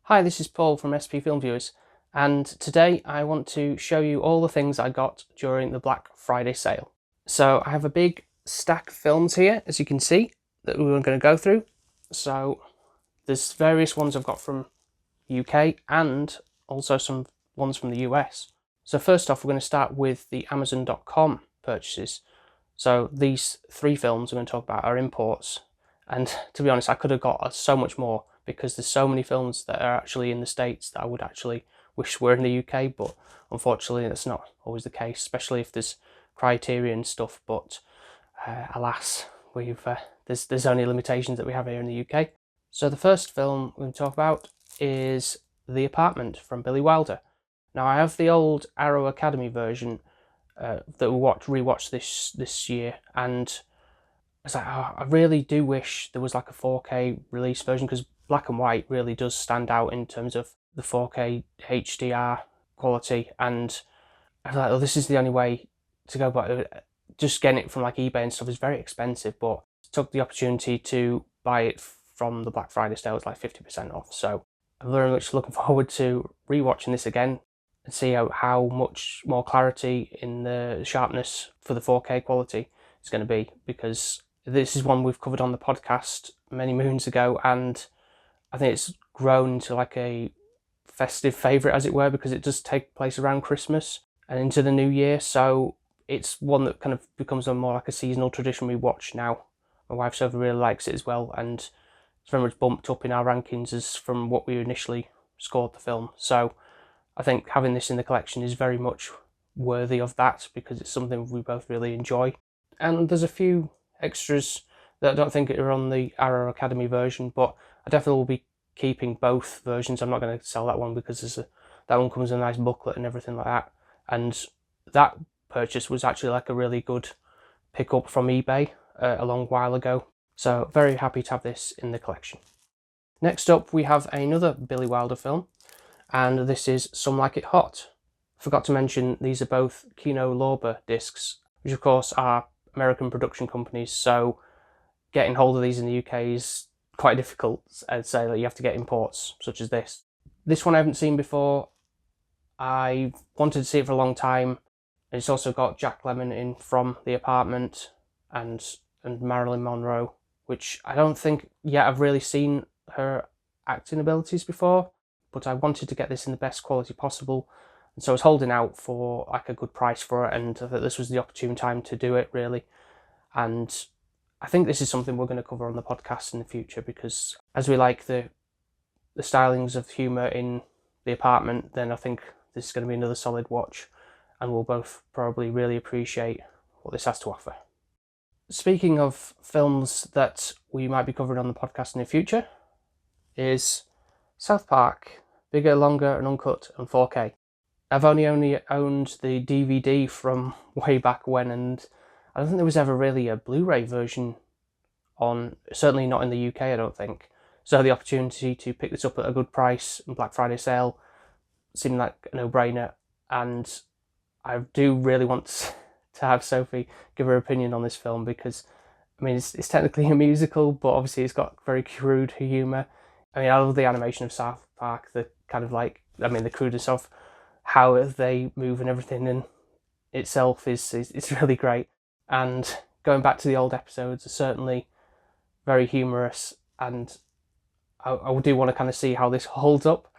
Hi, this is Paul from SP Film Viewers, and today I want to show you all the things I got during the Black Friday sale. So I have a big stack of films here, as you can see, that we're going to go through. So there's various ones I've got from UK and also some ones from the US. So first off, we're going to start with the Amazon.com purchases. So these three films I'm going to talk about are imports, and to be honest, I could have got so much more because there's so many films that are actually in the States that I would actually wish were in the UK, but unfortunately that's not always the case, especially if there's Criterion stuff. But alas, there's only limitations that we have here in the UK. So the first film we're going to talk about is The Apartment from Billy Wilder. Now I have the old Arrow Academy version that we rewatched this year, and I was like, oh, I really do wish there was like a 4K release version, because black and white really does stand out in terms of the 4K HDR quality, and I was like, oh, this is the only way to go. But just getting it from like eBay and stuff is very expensive, but took the opportunity to buy it from the Black Friday sale. It's like 50% off, so I'm very much looking forward to rewatching this again and see how much more clarity in the sharpness for the 4K quality is going to be, because this is one we've covered on the podcast many moons ago, and I think it's grown to like a festive favourite, as it were, because it does take place around Christmas and into the new year. So it's one that kind of becomes more like a seasonal tradition we watch now. My wife Sophie really likes it as well, and it's very much bumped up in our rankings as from what we initially scored the film. So I think having this in the collection is very much worthy of that, because it's something we both really enjoy. And there's a few extras that I don't think are on the Arrow Academy version, but I definitely will be keeping both versions. I'm not going to sell that one because that one comes in a nice booklet and everything like that. And that purchase was actually like a really good pickup from eBay a long while ago. So very happy to have this in the collection. Next up, we have another Billy Wilder film, and this is Some Like It Hot. Forgot to mention these are both Kino Lorber discs, which of course are American production companies, so getting hold of these in the UK is quite difficult. I'd say that you have to get imports such as this. This one I haven't seen before. I wanted to see it for a long time. It's also got Jack Lemmon in from The Apartment and Marilyn Monroe, which I don't think yet I've really seen her acting abilities before, but I wanted to get this in the best quality possible, and so I was holding out for like a good price for it, and I thought this was the opportune time to do it, really. And I think this is something we're going to cover on the podcast in the future, because as we like the stylings of humour in The Apartment, then I think this is going to be another solid watch, and we'll both probably really appreciate what this has to offer. Speaking of films that we might be covering on the podcast in the future, is South Park, Bigger, Longer and Uncut and 4K. I've only owned the DVD from way back when, and I don't think there was ever really a Blu-ray version on, certainly not in the UK, I don't think. So the opportunity to pick this up at a good price and Black Friday sale seemed like a no-brainer, and I do really want to have Sophie give her opinion on this film, because I mean it's technically a musical, but obviously it's got very crude humour. I mean, I love the animation of South Park, the kind of like, I mean, the crudeness of how they move and everything in itself is really great. And going back to the old episodes are certainly very humorous, and I do want to kind of see how this holds up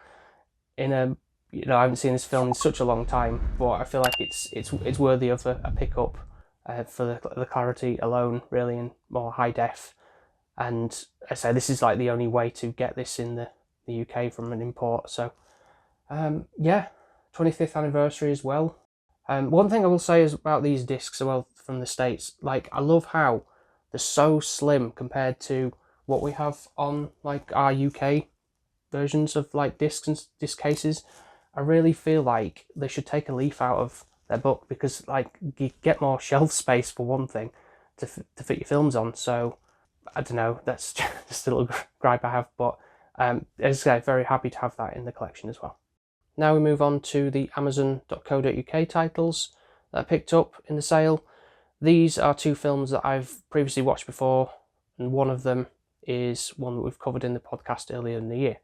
in a, I haven't seen this film in such a long time, but I feel like it's worthy of a pickup for the clarity alone, really, in more high def. And I say this is like the only way to get this in the UK from an import. So yeah, 25th anniversary as well. One thing I will say is about these discs, well, from the States, like I love how they're so slim compared to what we have on like our UK versions of like discs and disc cases. I really feel like they should take a leaf out of their book, because like you get more shelf space for one thing to fit your films on. So I don't know, that's just a little gripe I have, but as I say, very happy to have that in the collection as well. Now we move on to the Amazon.co.uk titles that I picked up in the sale. These are two films that I've previously watched before, and one of them is one that we've covered in the podcast earlier in the year.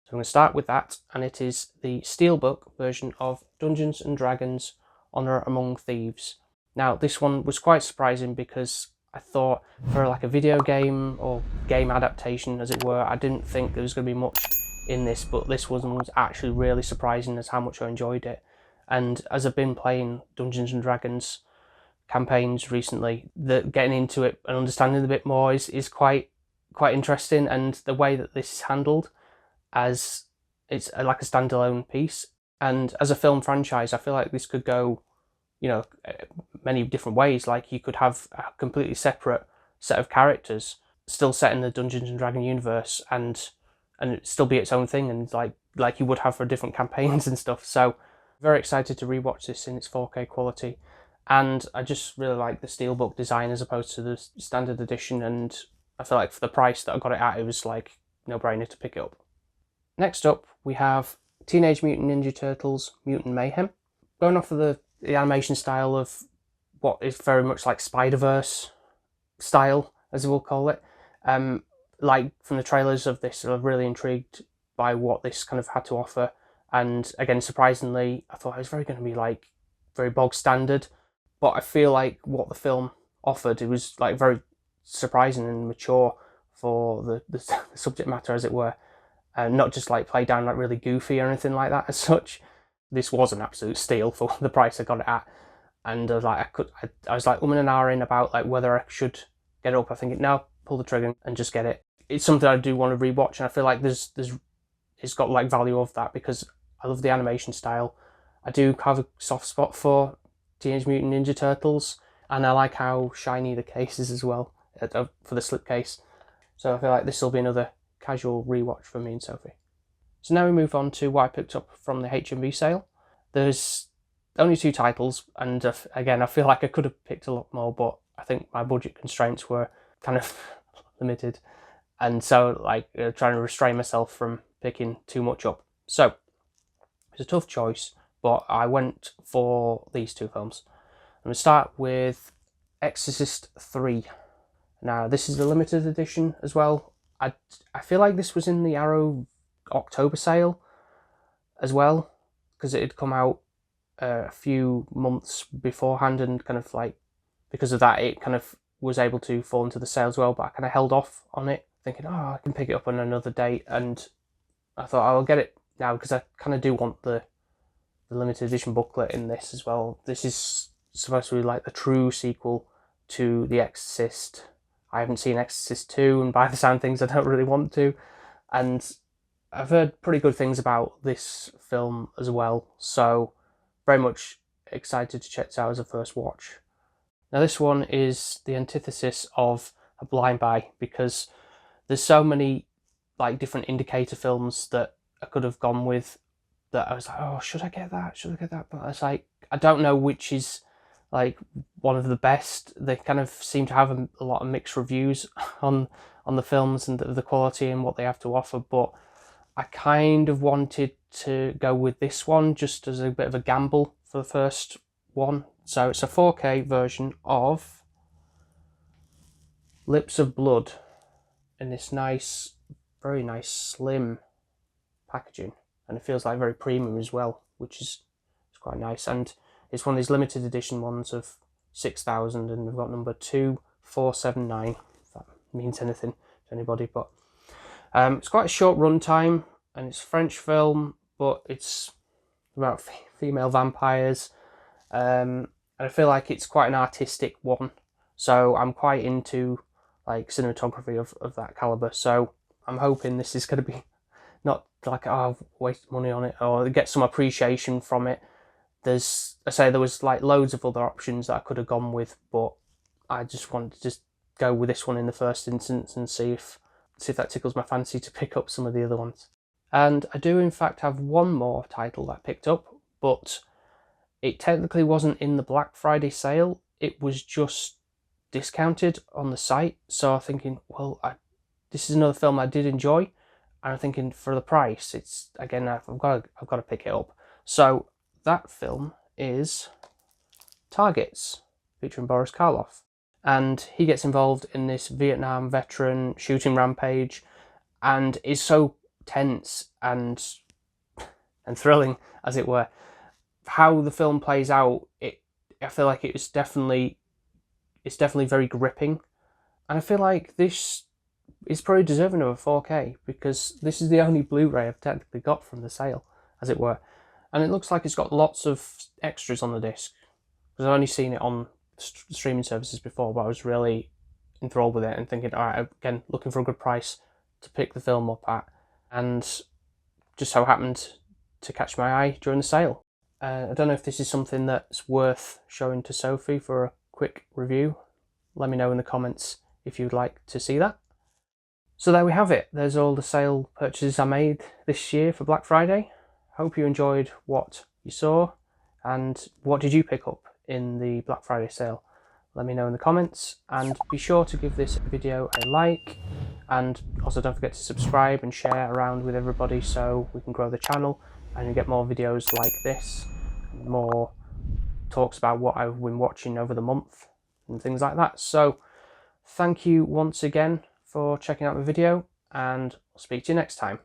So I'm going to start with that, and it is the Steelbook version of Dungeons and Dragons Honor Among Thieves. Now, this one was quite surprising because I thought for like a video game or game adaptation, as it were, I didn't think there was going to be much in this, but this one was actually really surprising as how much I enjoyed it. And as I've been playing Dungeons and Dragons campaigns recently, getting into it and understanding it a bit more is quite interesting, and the way that this is handled as it's like a standalone piece, and as a film franchise, I feel like this could go, many different ways. Like you could have a completely separate set of characters still set in the Dungeons and Dragon universe, and it still be its own thing, and like you would have for different campaigns and stuff. So very excited to rewatch this in its 4K quality, and I just really like the Steelbook design as opposed to the standard edition, and I feel like for the price that I got it at, it was like no-brainer to pick it up. Next up, we have Teenage Mutant Ninja Turtles Mutant Mayhem. Going off of the animation style of what is very much like Spider-Verse style, as we'll call it. Like from the trailers of this, I'm really intrigued by what this kind of had to offer. And again, surprisingly, I thought it was going to be like very bog standard, but I feel like what the film offered, it was like very surprising and mature for the subject matter, as it were. Not just like play down like really goofy or anything like that as such. This was an absolute steal for the price I got it at, and I was like, I was like an hour in about like whether I should get it up. I think no, pull the trigger and just get it. It's something I do want to rewatch, and I feel like it's got like value of that because I love the animation style. I do have a soft spot for Teenage Mutant Ninja Turtles, and I like how shiny the case is as well for the slipcase. So I feel like this will be another casual rewatch for me and Sophie. So now we move on to what I picked up from the HMV sale. There's only 2 titles, and again, I feel like I could have picked a lot more, but I think my budget constraints were kind of limited, and so like trying to restrain myself from picking too much up. So it's a tough choice, but I went for these 2 films. I'm going to start with Exorcist 3. Now, this is a limited edition as well. I feel like this was in the Arrow October sale as well, because it had come out a few months beforehand, and kind of like because of that it kind of was able to fall into the sale as well, but I kind of held off on it thinking, I can pick it up on another date, and I thought I'll get it now because I kind of do want the limited edition booklet in this as well. This is supposed to be like the true sequel to The Exorcist. I haven't seen Exorcist 2, and by the sound of things, I don't really want to. And I've heard pretty good things about this film as well, so very much excited to check this out as a first watch. Now, this one is the antithesis of a blind buy, because there's so many like different indicator films that I could have gone with that I was like, should I get that? Should I get that? But I was like, I don't know which is like one of the best. They kind of seem to have a lot of mixed reviews on the films and the quality and what they have to offer, but I kind of wanted to go with this one just as a bit of a gamble for the first one. So it's a 4K version of Lips of Blood in this nice, very nice slim packaging, and it feels like very premium as well, which is quite nice. And it's one of these limited edition ones of 6,000, and we've got number 2479, if that means anything to anybody. But it's quite a short run time, and it's a French film, but it's about female vampires, and I feel like it's quite an artistic one, so I'm quite into like cinematography of that caliber. So I'm hoping this is going to be not like I've wasted money on it, or get some appreciation from it. There was like loads of other options that I could have gone with, but I just wanted to just go with this one in the first instance and see if that tickles my fancy to pick up some of the other ones. And I do in fact have one more title that I picked up, but it technically wasn't in the Black Friday sale. It was just discounted on the site. So I'm thinking, well, this is another film I did enjoy, and I'm thinking for the price, it's again I've got to pick it up. So that film is Targets, featuring Boris Karloff, and he gets involved in this Vietnam veteran shooting rampage, and is so tense and thrilling, as it were. How the film plays out, I feel like it's definitely very gripping, and I feel like this is probably deserving of a 4K, because this is the only Blu-ray I've technically got from the sale, as it were. And it looks like it's got lots of extras on the disc, because I've only seen it on streaming services before, but I was really enthralled with it and thinking, all right, again, looking for a good price to pick the film up at, and just so happened to catch my eye during the sale. I don't know if this is something that's worth showing to Sophie for a quick review. Let me know in the comments if you'd like to see that. So there we have it. There's all the sale purchases I made this year for Black Friday. Hope you enjoyed what you saw, and what did you pick up in the Black Friday sale? Let me know in the comments, and be sure to give this video a like, and also don't forget to subscribe and share around with everybody so we can grow the channel and you get more videos like this, more talks about what I've been watching over the month and things like that. So thank you once again for checking out the video, and I'll speak to you next time.